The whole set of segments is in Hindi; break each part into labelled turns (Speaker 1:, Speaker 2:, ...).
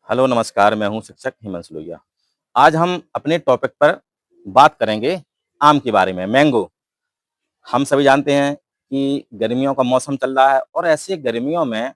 Speaker 1: हेलो नमस्कार, मैं हूँ शिक्षक हिमांशु लोहिया। आज हम अपने टॉपिक पर बात करेंगे आम के बारे में, मैंगो। हम सभी जानते हैं कि गर्मियों का मौसम चल रहा है और ऐसे गर्मियों में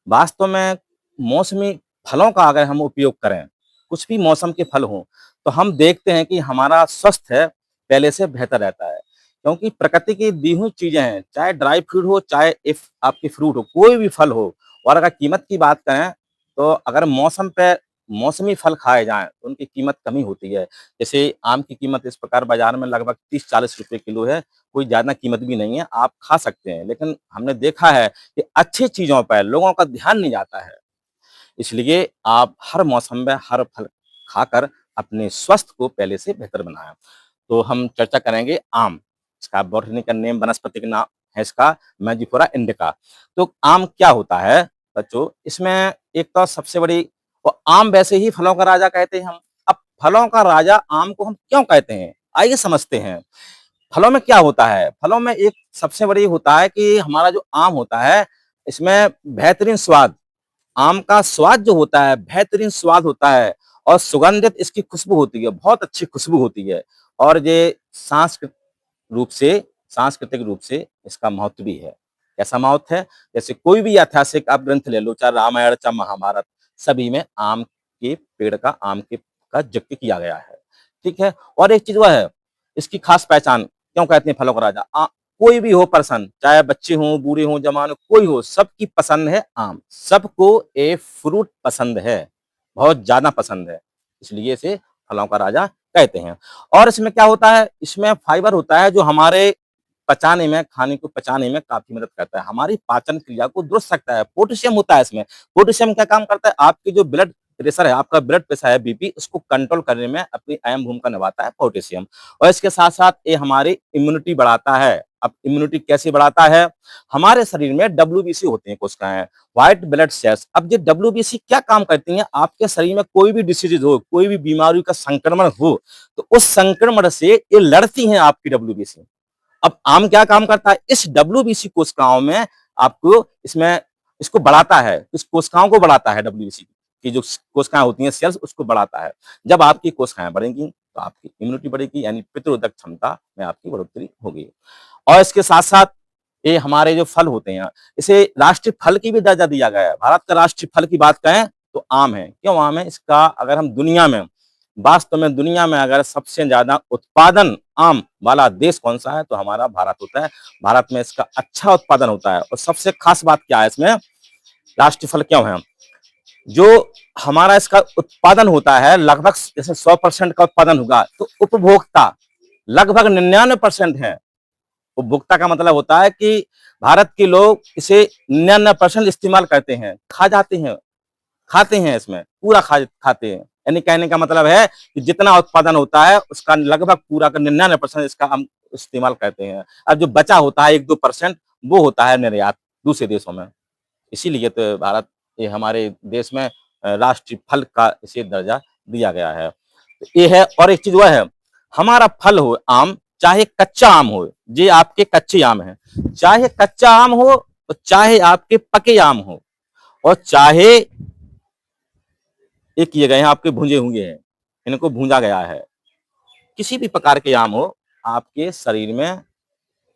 Speaker 1: वास्तव में मौसमी फलों का अगर हम उपयोग करें, कुछ भी मौसम के फल हों, तो हम देखते हैं कि हमारा स्वास्थ्य पहले से बेहतर रहता है। क्योंकि प्रकृति की दी हुई चीज़ें हैं, चाहे ड्राई फ्रूट हो, चाहे इफ आपकी फ्रूट हो, कोई भी फल हो और अगर कीमत की बात करें, तो अगर मौसम पे मौसमी फल खाए जाएँ, तो उनकी कीमत कम ही होती है। जैसे आम की कीमत इस प्रकार बाज़ार में लगभग 30-40 रुपए किलो है, कोई ज़्यादा कीमत भी नहीं है, आप खा सकते हैं। लेकिन हमने देखा है कि अच्छी चीज़ों पर लोगों का ध्यान नहीं जाता है। इसलिए आप हर मौसम में हर फल खाकर अपने स्वास्थ्य को पहले से बेहतर बनाएँ। तो हम चर्चा करेंगे आम, इसका बॉटनिकल नेम वनस्पतिक नाम है इसका मैजिफोरा इंडिका। तो आम क्या होता है बच्चों, इसमें एक तो सबसे बड़ी आम वैसे ही फलों का राजा कहते हैं हम। अब फलों का राजा आम को हम क्यों कहते हैं? आइए समझते हैं। फलों में क्या होता है? फलों में एक सबसे बड़ी होता है कि हमारा जो आम होता है, इसमें बेहतरीन स्वाद, आम का स्वाद जो होता है, बेहतरीन स्वाद होता है और सुगंधित इसकी खुशबू होती है, बहुत अच्छी खुशबू होती है और ये रूप से सांस्कृतिक रूप से इसका महत्व भी है। कैसा महत्व है? जैसे कोई भी ऐतिहासिक आप ग्रंथ ले लो, चाहे रामायण, चाहे महाभारत, सभी में आम के पेड़ का, आम के का ज़िक्र किया गया है। ठीक है? और एक चीज़ और है, इसकी खास पहचान क्यों कहते हैं फलों का राजा? कोई भी हो पर्सन, चाहे बच्चे हों, बूढ़े हों, जवान हो, कोई हो, सबकी पसंद है आम। सबको ये फ्रूट पसंद है, बहुत ज़्यादा पसंद है। इसलिए इसे फलों का राजा कहते हैं। और इसमें क्या होता है? इसमें फाइबर होता है जो हमारे पचाने में, खाने को पचाने में काफ़ी मदद करता है। हमारी पाचन क्रिया को दुरुस्त रखता है। पोटेशियम होता है इसमें। पोटेशियम क्या काम करता है? आपकी जो ब्लड प्रेशर है, आपका ब्लड प्रेशर है, बीपी, उसको कंट्रोल करने में अपनी अहम भूमिका निभाता है पोटेशियम। और इसके साथ-साथ ये हमारी इम्यूनिटी बढ़ाता है। अब इम्यूनिटी कैसे बढ़ाता है? हमारे शरीर में डब्ल्यूबीसी होती हैं कोशिकाएँ, व्हाइट ब्लड सेल्स। अब ये डब्ल्यूबीसी क्या काम करती हैं? आपके शरीर में कोई भी डिसीज़ हो, कोई भी बीमारी का संक्रमण हो, तो उस संक्रमण से ये लड़ती हैं आपकी डब्ल्यूबीसी। अब आम क्या काम करता है? इस डब्ल्यूबीसी कोशिकाओं में आपको इसमें इसको बढ़ाता है, इस कोशिकाओं को बढ़ाता है डब्ल्यूबीसी की जो कोशिकाएँ होती हैं सेल्स उसको बढ़ाता है। जब आपकी कोशिकाएँ बढ़ेंगी, तो आपकी इम्यूनिटी बढ़ेगी यानी प्रतिरोधक क्षमता में आपकी बढ़ोतरी होगी। और इसके साथ-साथ ये हमारे जो फल होते हैं, इसे राष्ट्रीय फल की भी दर्जा दिया गया है। भारत का राष्ट्रीय फल की बात करें तो आम है। क्यों आम है? इसका अगर हम दुनिया में, वास्तव में दुनिया में अगर सबसे ज़्यादा उत्पादन आम वाला देश कौन-सा है? तो हमारा भारत होता है। भारत में इसका अच्छा उत्पादन होता है और सबसे खास बात क्या है इसमें? राष्ट्रीय फल क्यों है? जो हमारा इसका उत्पादन होता है लगभग जैसे 100% का उत्पादन होगा, तो उपभोक्ता लगभग 99% हैं। उपभोक्ता का मतलब होता है कि भारत के लोग इसे 99% इस्तेमाल करते हैं, खा जाते हैं, खाते हैं इसमें, पूरा खाते हैं। यानी कहने का मतलब है कि जितना उत्पादन होता है उसका लगभग पूरा का 99% इसका हम इस्तेमाल करते हैं। अब जो बचा होता है 1-2% वो होता है निर्यात दूसरे देशों में। इसीलिए तो भारत ये हमारे देश में राष्ट्रीय फल का इसे दर्जा दिया गया है। तो ये है और एक चीज़ वो है, हमारा फल हो आम, चाहे कच्चा आम हो, ये आपके कच्चे आम हैं, चाहे कच्चा आम हो, और चाहे आपके पके आम हो और चाहे ये किए गए हैं, आपके भुने हुए हैं, इनको भूना गया है। किसी भी प्रकार के आम हो, आपके शरीर में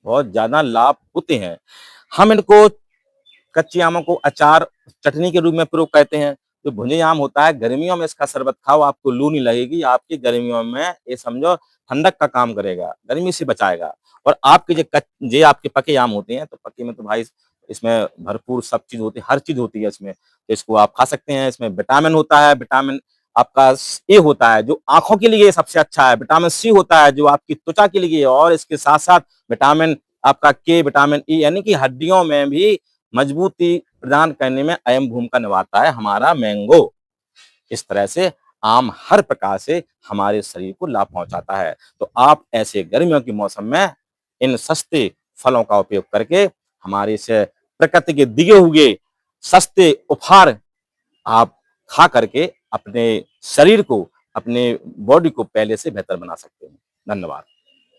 Speaker 1: बहुत ज़्यादा लाभ होते हैं। हम इनको कच्चे आमों को अचार, चटनी के रूप में प्रयोग करते हैं। जो भुने आम होता है, गर्मियों में इसका शरबत खाओ, आपको लू नहीं लगेगी। आपकी गर्मियों में ये समझो ठंडक का काम करेगा, गर्मी से बचाएगा। और आपके जे आपके पके आम होते हैं, तो पके में तो भाई इसमें भरपूर सब चीज़ होती है, हर चीज़ होती है इसमें। तो इसको आप खा सकते हैं, इसमें विटामिन होता है, विटामिन आपका ए होता है, जो आँखों के लिए सबसे अच्छा है। विटामिन सी होता है, जो आपकी त्वचा के लिए और इसके साथ-साथ विटामिन आपका के, विटामिन ई यानी कि हड्डियों में भी मजबूती प्रदान करने में अहम भूमिका निभाता है हमारा मैंगो। इस तरह से आम हर प्रकार से हमारे शरीर को लाभ पहुँचाता है। तो आप ऐसे गर्मियों के मौसम में इन सस्ते फलों का उपयोग करके हमारे इस प्रकृति के दिए हुए सस्ते उपहार आप खा करके अपने शरीर को, अपने बॉडी को पहले से बेहतर बना सकते हैं। धन्यवाद।